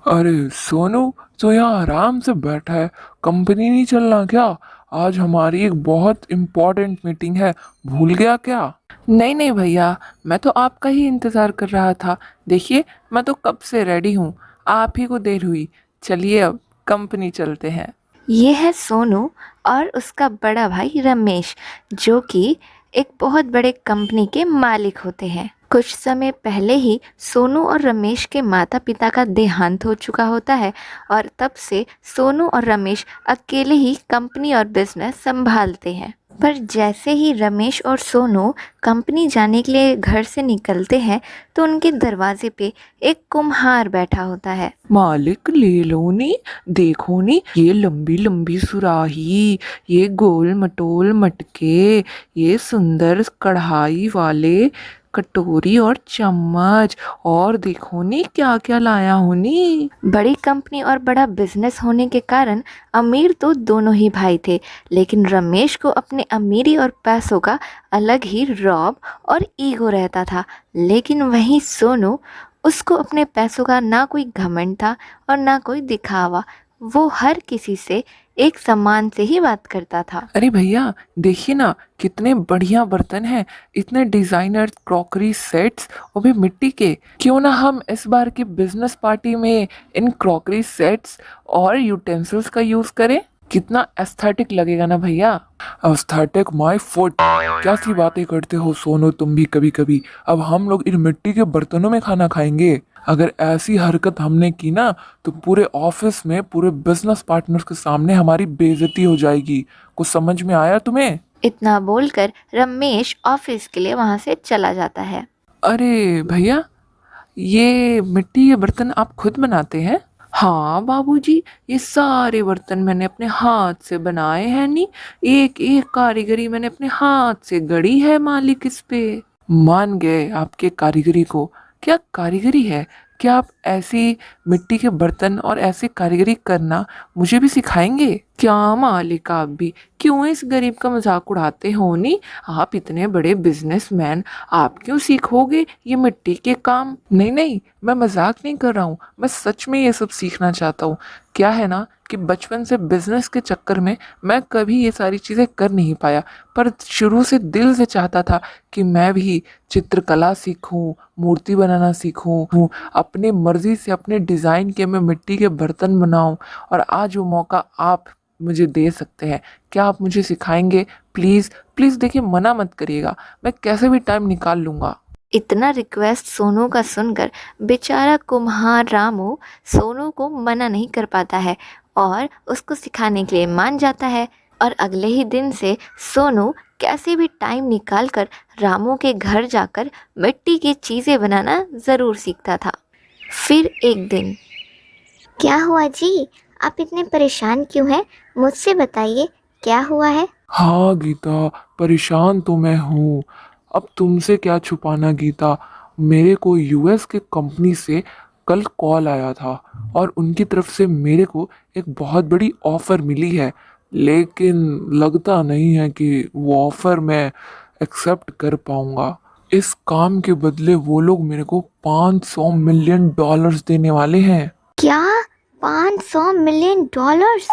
अरे सोनू, तो यहाँ आराम से बैठा है। कंपनी नहीं चलना क्या? आज हमारी एक बहुत इम्पोर्टेंट मीटिंग है, भूल गया क्या? नहीं नहीं भैया, मैं तो आपका ही इंतज़ार कर रहा था। देखिए, मैं तो कब से रेडी हूँ। आप ही को देर हुई। चलिए अब कंपनी चलते हैं। ये है सोनू और उसका बड़ा भाई रमेश, जो कि एक बहुत बड़े कंपनी के मालिक होते हैं। कुछ समय पहले ही सोनू और रमेश के माता पिता का देहांत हो चुका होता है और तब से सोनू और रमेश अकेले ही कंपनी और बिजनेस संभालते हैं। पर जैसे ही रमेश और सोनू कंपनी जाने के लिए घर से निकलते हैं तो उनके दरवाजे पे एक कुम्हार बैठा होता है। मालिक ले लो नी, देखो नी, ये लंबी लंबी सुराही, ये गोल मटोल मटके, ये सुंदर कढ़ाई वाले कटोरी और चम्मच, और देखो नी क्या क्या लाया हूँ नी। बड़ी कंपनी और बड़ा बिजनेस होने के कारण अमीर तो दोनों ही भाई थे, लेकिन रमेश को अपने अमीरी और पैसों का अलग ही रौब और ईगो रहता था। लेकिन वहीं सोनू, उसको अपने पैसों का ना कोई घमंड था और ना कोई दिखावा। वो हर किसी से एक समान से ही बात करता था। अरे भैया, देखिए ना, कितने बढ़िया बर्तन हैं, इतने डिजाइनर क्रॉकरी सेट्स, वो भी मिट्टी के। क्यों ना हम इस बार की बिजनेस पार्टी में इन क्रॉकरी सेट्स और यूटेंसिल्स का यूज करें? कितना एस्थेटिक लगेगा ना भैया। एस्थेटिक माय फुट, क्या सी बातें करते हो सोनू तुम भी कभी कभी। अब हम लोग इन मिट्टी के बर्तनों में खाना खाएंगे? अगर ऐसी हरकत हमने की ना, तो पूरे ऑफिस में पूरे बिजनेस पार्टनर्स के सामने हमारी बेइज्जती हो जाएगी। कुछ समझ में आया तुम्हें? इतना बोलकर रमेश ऑफिस के लिए वहां से चला जाता है। अरे भैया, ये मिट्टी के बर्तन आप खुद बनाते हैं? हाँ बाबूजी, ये सारे बर्तन मैंने अपने हाथ से बनाए हैं नी। एक एक कारीगरी मैंने अपने हाथ से गढ़ी है मालिक इस पे। मान गए आपके कारीगरी को। क्या कारीगरी है? क्या आप ऐसी मिट्टी के बर्तन और ऐसी कारीगरी करना मुझे भी सिखाएंगे? क्या मालिक, आप भी क्यों इस गरीब का मजाक उड़ाते हो नी? आप इतने बड़े बिजनेसमैन, आप क्यों सीखोगे ये मिट्टी के काम? नहीं नहीं, मैं मजाक नहीं कर रहा हूँ, मैं सच में ये सब सीखना चाहता हूँ। क्या है ना कि बचपन से बिजनेस के चक्कर में मैं कभी ये सारी चीज़ें कर नहीं पाया, पर शुरू से दिल से चाहता था कि मैं भी चित्रकला सीखूं, मूर्ति बनाना सीखूं, अपने मर्जी से अपने डिज़ाइन के मैं मिट्टी के बर्तन बनाऊं। और आज वो मौका आप मुझे दे सकते हैं। क्या आप मुझे सिखाएंगे? प्लीज़ प्लीज़, देखिए मना मत करिएगा, मैं कैसे भी टाइम निकाल लूँगा। इतना रिक्वेस्ट सोनू का सुनकर बेचारा कुम्हार रामू सोनू को मना नहीं कर पाता है और उसको सिखाने के लिए मान जाता है। और अगले ही दिन से सोनू कैसे भी टाइम निकाल कर रामू के घर जाकर मिट्टी की चीज़ें बनाना ज़रूर सीखता था। फिर एक दिन, क्या हुआ जी? आप इतने परेशान क्यों हैं? मुझसे बताइए, क्या हुआ है? हाँ गीता, परेशान तो मैं हूँ। अब तुमसे क्या छुपाना गीता। मेरे को यूएस के कंपनी से कल कॉल आया था और उनकी तरफ से मेरे को एक बहुत बड़ी ऑफ़र मिली है। लेकिन लगता नहीं है कि वो ऑफ़र मैं एक्सेप्ट कर पाऊँगा। इस काम के बदले वो लोग मेरे को $500 मिलियन देने वाले हैं। क्या? 500 मिलियन डॉलर्स?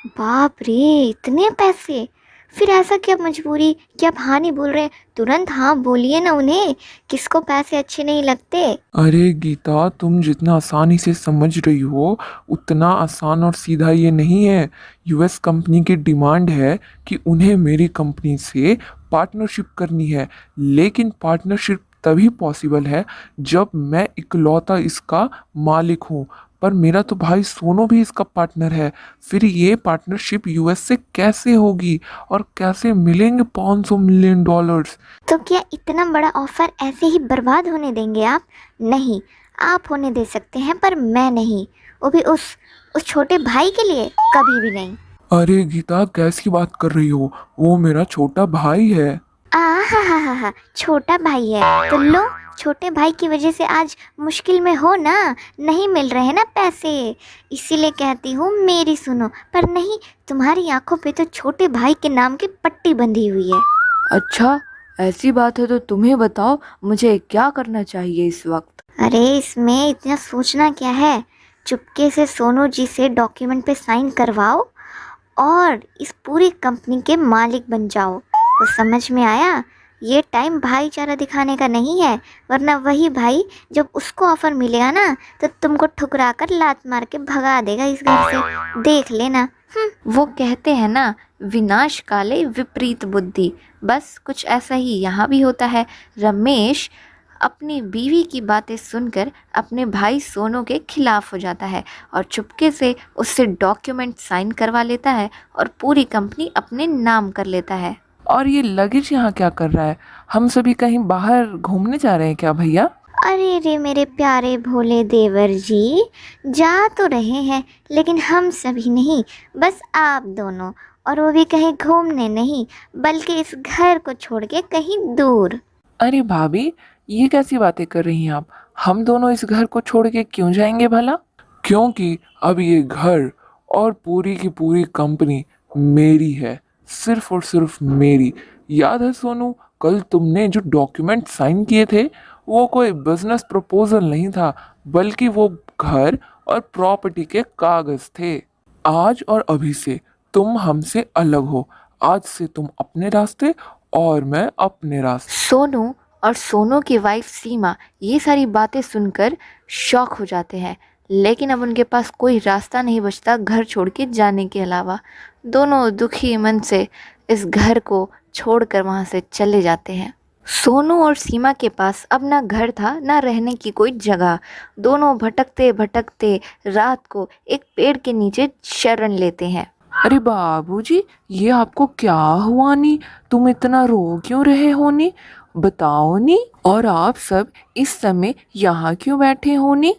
बाप रे, इतने पैसे! फिर ऐसा क्या मजबूरी कि आप हाँ नहीं बोल रहे? तुरंत हाँ बोलिए ना उन्हें। किसको पैसे अच्छे नहीं लगते? अरे गीता, तुम जितना आसानी से समझ रही हो उतना आसान और सीधा ये नहीं है। यूएस कंपनी की डिमांड है कि उन्हें मेरी कंपनी से पार्टनरशिप करनी है। लेकिन पार्टनरशिप तभी पॉसिबल है जब मैं इकलौता इसका मालिक हूँ। पर मेरा तो भाई सोनू भी इसका पार्टनर है। फिर ये पार्टनरशिप यूएस से कैसे होगी और कैसे मिलेंगे $500 मिलियन? तो क्या इतना बड़ा ऑफर ऐसे ही बर्बाद होने देंगे आप? नहीं, आप होने दे सकते हैं पर मैं नहीं। वो भी उस छोटे भाई के लिए कभी भी नहीं। अरे गीता, कैसी बात कर रही हो? वो मेरा छोटा भाई है। आ हा, छोटा भाई है तो लो, छोटे भाई की वजह से आज मुश्किल में हो ना, नहीं मिल रहे हैं ना पैसे, इसीलिए कहती हूँ मेरी सुनो। पर नहीं, तुम्हारी आंखों पे तो छोटे भाई के नाम की पट्टी बंधी हुई है। अच्छा, ऐसी बात है तो तुम्हें बताओ, मुझे क्या करना चाहिए इस वक्त? अरे इसमें इतना सोचना क्या है? चुपके से सोनू जी से डॉक्यूमेंट पे साइन करवाओ और इस पूरी कंपनी के मालिक बन जाओ। तो समझ में आया? ये टाइम भाईचारा दिखाने का नहीं है, वरना वही भाई जब उसको ऑफर मिलेगा ना तो तुमको ठुकरा कर लात मार के भगा देगा इस घर से, देख लेना। वो कहते हैं ना, विनाश काले विपरीत बुद्धि। बस कुछ ऐसा ही यहाँ भी होता है। रमेश अपनी बीवी की बातें सुनकर अपने भाई सोनू के खिलाफ हो जाता है और चुपके से उससे डॉक्यूमेंट साइन करवा लेता है और पूरी कंपनी अपने नाम कर लेता है। और ये लगेज यहाँ क्या कर रहा है? हम सभी कहीं बाहर घूमने जा रहे हैं क्या भैया? अरे रे मेरे प्यारे भोले देवर जी, जा तो रहे हैं लेकिन हम सभी नहीं, बस आप दोनों, और वो भी कहीं घूमने नहीं बल्कि इस घर को छोड़ के कहीं दूर। अरे भाभी, ये कैसी बातें कर रही हैं आप? हम दोनों इस घर को छोड़ के क्यों जाएंगे भला? क्योंकि अब ये घर और पूरी की पूरी कंपनी मेरी है, सिर्फ और सिर्फ मेरी। याद है सोनू, कल तुमने जो डॉक्यूमेंट साइन किए थे वो कोई बिजनेस प्रपोजल नहीं था, बल्कि वो घर और प्रॉपर्टी के कागज थे। आज और अभी से तुम हमसे अलग हो। आज से तुम अपने रास्ते और मैं अपने रास्ते। सोनू और सोनू की वाइफ सीमा ये सारी बातें सुनकर शॉक हो जाते हैं, लेकिन अब उनके पास कोई रास्ता नहीं बचता घर छोड़ के जाने के अलावा। दोनों दुखी मन से इस घर को छोड़कर वहाँ से चले जाते हैं। सोनू और सीमा के पास अब ना घर था ना रहने की कोई जगह। दोनों भटकते भटकते रात को एक पेड़ के नीचे शरण लेते हैं। अरे बाबूजी, ये आपको क्या हुआ नी? तुम इतना रो क्यों रहे हो नी? बताओ नी। और आप सब इस समय यहाँ क्यों बैठे हो नी?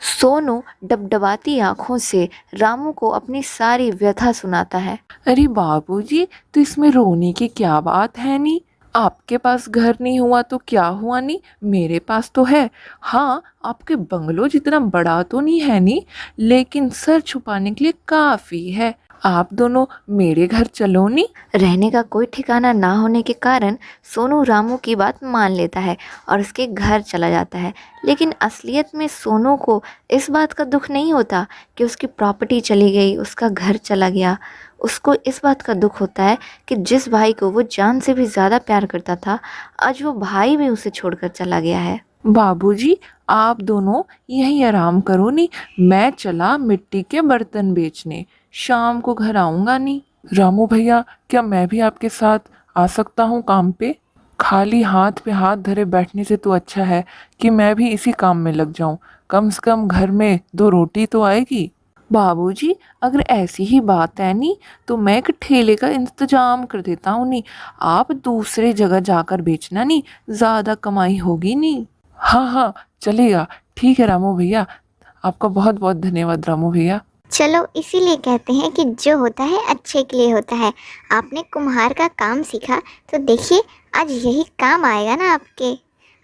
सोनू डबडबाती आंखों से रामू को अपनी सारी व्यथा सुनाता है। अरे बाबूजी, तो इसमें रोने की क्या बात है नी? आपके पास घर नहीं हुआ तो क्या हुआ नी? मेरे पास तो है। हाँ, आपके बंगलो जितना बड़ा तो नहीं है नी, लेकिन सर छुपाने के लिए काफ़ी है। आप दोनों मेरे घर चलो नी। रहने का कोई ठिकाना ना होने के कारण सोनू रामू की बात मान लेता है और उसके घर चला जाता है। लेकिन असलियत में सोनू को इस बात का दुख नहीं होता कि उसकी प्रॉपर्टी चली गई, उसका घर चला गया। उसको इस बात का दुख होता है कि जिस भाई को वो जान से भी ज़्यादा प्यार करता था, आज वो भाई भी उसे छोड़कर चला गया है। बाबूजी, आप दोनों यहीं आराम करो नी। मैं चला मिट्टी के बर्तन बेचने, शाम को घर आऊँगा नी। रामू भैया, क्या मैं भी आपके साथ आ सकता हूँ काम पे? खाली हाथ पे हाथ धरे बैठने से तो अच्छा है कि मैं भी इसी काम में लग जाऊं। कम से कम घर में 2 रोटी तो आएगी। बाबूजी, अगर ऐसी ही बात है नी तो मैं एक ठेले का इंतजाम कर देता हूँ नी। आप दूसरे जगह जाकर बेचना नी, ज़्यादा कमाई होगी नी। हाँ हाँ, चलेगा। ठीक है रामू भैया, आपका बहुत बहुत धन्यवाद रामू भैया। चलो, इसीलिए कहते हैं कि जो होता है अच्छे के लिए होता है। आपने कुम्हार का काम सीखा तो देखिए आज यही काम आएगा ना आपके।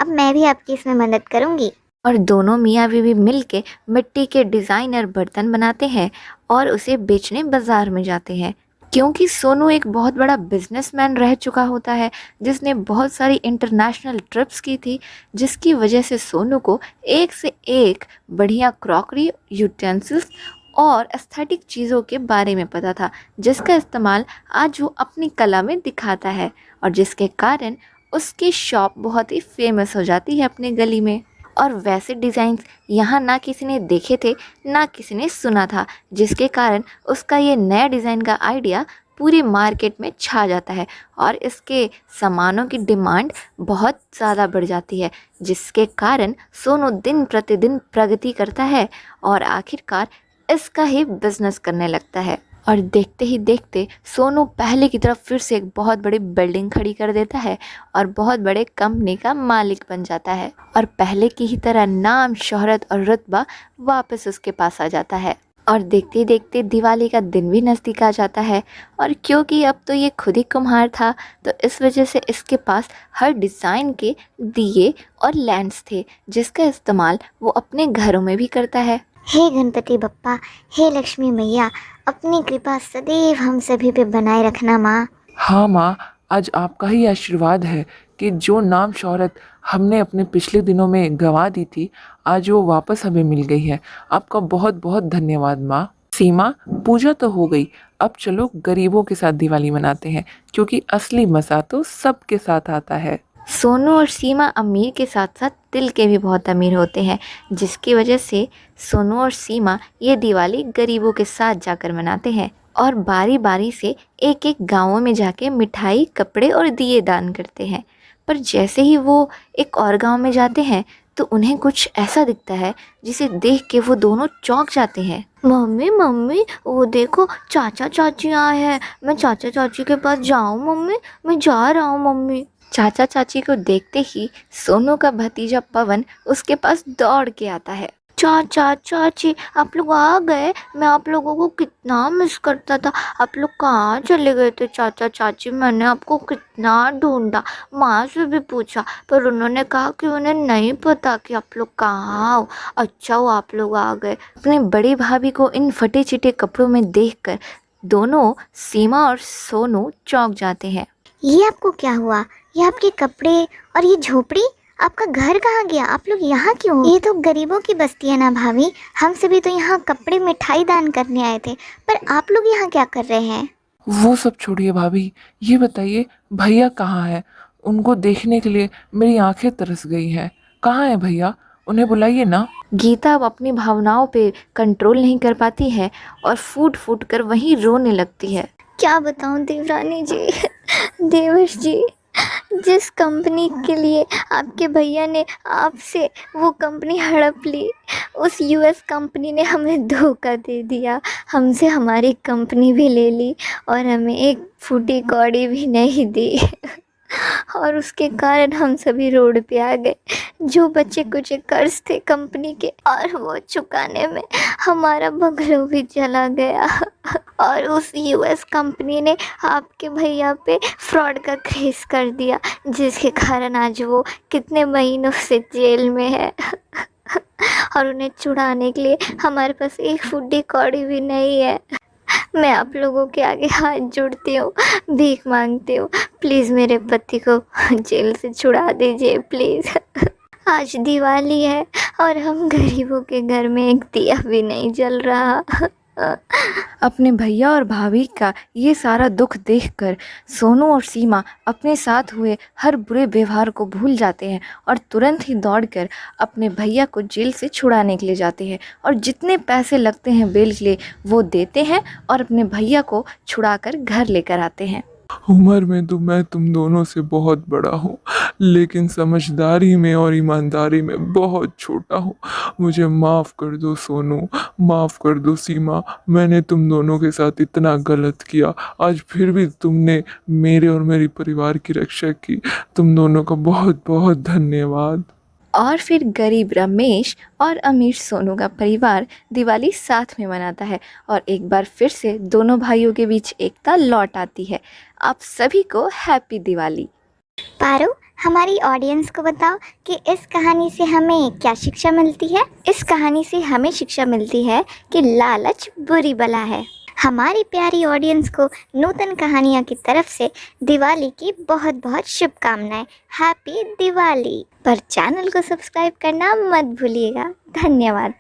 अब मैं भी आपकी इसमें मदद करूँगी। और दोनों मियाँ बीवी मिलके मिट्टी के डिज़ाइनर बर्तन बनाते हैं और उसे बेचने बाज़ार में जाते हैं। क्योंकि सोनू एक बहुत बड़ा बिजनेसमैन रह चुका होता है, जिसने बहुत सारी इंटरनेशनल ट्रिप्स की थी, जिसकी वजह से सोनू को एक से एक बढ़िया क्रॉकरी, यूटेंसिल्स और एस्थेटिक चीज़ों के बारे में पता था, जिसका इस्तेमाल आज वो अपनी कला में दिखाता है और जिसके कारण उसकी शॉप बहुत ही फेमस हो जाती है अपनी गली में। और वैसे डिज़ाइंस यहाँ ना किसी ने देखे थे ना किसी ने सुना था, जिसके कारण उसका ये नया डिज़ाइन का आइडिया पूरी मार्केट में छा जाता है और इसके सामानों की डिमांड बहुत ज़्यादा बढ़ जाती है, जिसके कारण सोनू दिन प्रतिदिन प्रगति करता है और आखिरकार इसका ही बिजनेस करने लगता है। और देखते ही देखते सोनू पहले की तरफ फिर से एक बहुत बड़ी बिल्डिंग खड़ी कर देता है और बहुत बड़े कंपनी का मालिक बन जाता है और पहले की ही तरह नाम, शोहरत और रुतबा वापस उसके पास आ जाता है। और देखते ही देखते दिवाली का दिन भी नज़दीक आ जाता है और क्योंकि अब तो ये खुद ही कुम्हार था, तो इस वजह से इसके पास हर डिज़ाइन के दिए और लैंप्स थे, जिसका इस्तेमाल वो अपने घरों में भी करता है। हे गणपति बप्पा, हे लक्ष्मी मैया, अपनी कृपा सदैव हम सभी पे बनाए रखना माँ। हाँ माँ, आज आपका ही आशीर्वाद है कि जो नाम शोहरत हमने अपने पिछले दिनों में गंवा दी थी, आज वो वापस हमें मिल गई है। आपका बहुत बहुत धन्यवाद माँ। सीमा, पूजा तो हो गई, अब चलो गरीबों के साथ दिवाली मनाते हैं, क्योंकि असली मज़ा तो सबके साथ आता है। सोनू और सीमा अमीर के साथ साथ दिल के भी बहुत अमीर होते हैं, जिसकी वजह से सोनू और सीमा ये दिवाली गरीबों के साथ जाकर मनाते हैं और बारी बारी से एक एक गाँवों में जाके मिठाई, कपड़े और दिए दान करते हैं। पर जैसे ही वो एक और गांव में जाते हैं तो उन्हें कुछ ऐसा दिखता है जिसे देख के वो दोनों चौंक जाते हैं। मम्मी मम्मी, वो देखो चाचा चाची आए हैं। मैं चाचा चाची के पास जाऊँ मम्मी? मैं जा रहा हूँ मम्मी। चाचा चाची को देखते ही सोनू का भतीजा पवन उसके पास दौड़ के आता है। चाचा चाची, आप लोग आ गए? मैं आप लोगों को कितना मिस करता था। आप लोग कहाँ चले गए थे चाचा चाची? मैंने आपको कितना ढूंढा, माँ से भी पूछा, पर उन्होंने कहा कि उन्हें नहीं पता कि आप लोग कहाँ हो। अच्छा हो आप लोग आ गए। अपने बड़ी भाभी को इन फटे चिटे कपड़ों में देखकर दोनों सीमा और सोनू चौंक जाते हैं। ये आपको क्या हुआ? ये आपके कपड़े और ये झोपड़ी, आपका घर कहाँ गया? आप लोग यहाँ क्यों? ये तो गरीबों की बस्ती है ना भाभी। हम सभी तो यहाँ कपड़े मिठाई दान करने आए थे, पर आप लोग यहाँ क्या कर रहे हैं? वो सब छोड़िए भाभी, ये बताइए भैया कहाँ है? उनको देखने के लिए मेरी आंखें तरस गई हैं। कहाँ है भैया? उन्हें बुलाइए ना। गीता अब अपनी भावनाओं पे कंट्रोल नहीं कर पाती है और फूट फूट कर वहीं रोने लगती है। क्या बताऊँ देवरानी जी, देवर्ष जी, जिस कंपनी के लिए आपके भैया ने आपसे वो कंपनी हड़प ली, उस यूएस कंपनी ने हमें धोखा दे दिया। हमसे हमारी कंपनी भी ले ली और हमें एक फूटी कौड़ी भी नहीं दी और उसके कारण हम सभी रोड पे आ गए। जो बच्चे कुछ कर्ज थे कंपनी के, और वो चुकाने में हमारा बंगलो भी चला गया और उस यूएस कंपनी ने आपके भैया पे फ्रॉड का केस कर दिया, जिसके कारण आज वो कितने महीनों से जेल में है और उन्हें छुड़ाने के लिए हमारे पास एक फुड्डी कौड़ी भी नहीं है। मैं आप लोगों के आगे हाथ जोड़ती हूँ, भीख मांगती हूँ, प्लीज़ मेरे पति को जेल से छुड़ा दीजिए प्लीज़। आज दिवाली है और हम गरीबों के घर में एक दिया भी नहीं जल रहा। अपने भैया और भाभी का ये सारा दुख देखकर सोनू और सीमा अपने साथ हुए हर बुरे व्यवहार को भूल जाते हैं और तुरंत ही दौड़कर अपने भैया को जेल से छुड़ाने के लिए जाते हैं और जितने पैसे लगते हैं बेल के लिए वो देते हैं और अपने भैया को छुड़ाकर घर लेकर आते हैं। उम्र में तो मैं तुम दोनों से बहुत बड़ा हूँ, लेकिन समझदारी में और ईमानदारी में बहुत छोटा हूँ। मुझे माफ़ कर दो सोनू, माफ़ कर दो सीमा। मैंने तुम दोनों के साथ इतना गलत किया, आज फिर भी तुमने मेरे और मेरी परिवार की रक्षा की। तुम दोनों का बहुत बहुत धन्यवाद। और फिर गरीब रमेश और अमीर सोनू का परिवार दिवाली साथ में मनाता है और एक बार फिर से दोनों भाइयों के बीच एकता लौट आती है। आप सभी को हैप्पी दिवाली। पारो, हमारी ऑडियंस को बताओ कि इस कहानी से हमें क्या शिक्षा मिलती है? इस कहानी से हमें शिक्षा मिलती है कि लालच बुरी बला है। हमारी प्यारी ऑडियंस को नूतन कहानियाँ की तरफ से दिवाली की बहुत बहुत शुभकामनाएं। हैप्पी दिवाली। पर चैनल को सब्सक्राइब करना मत भूलिएगा। धन्यवाद।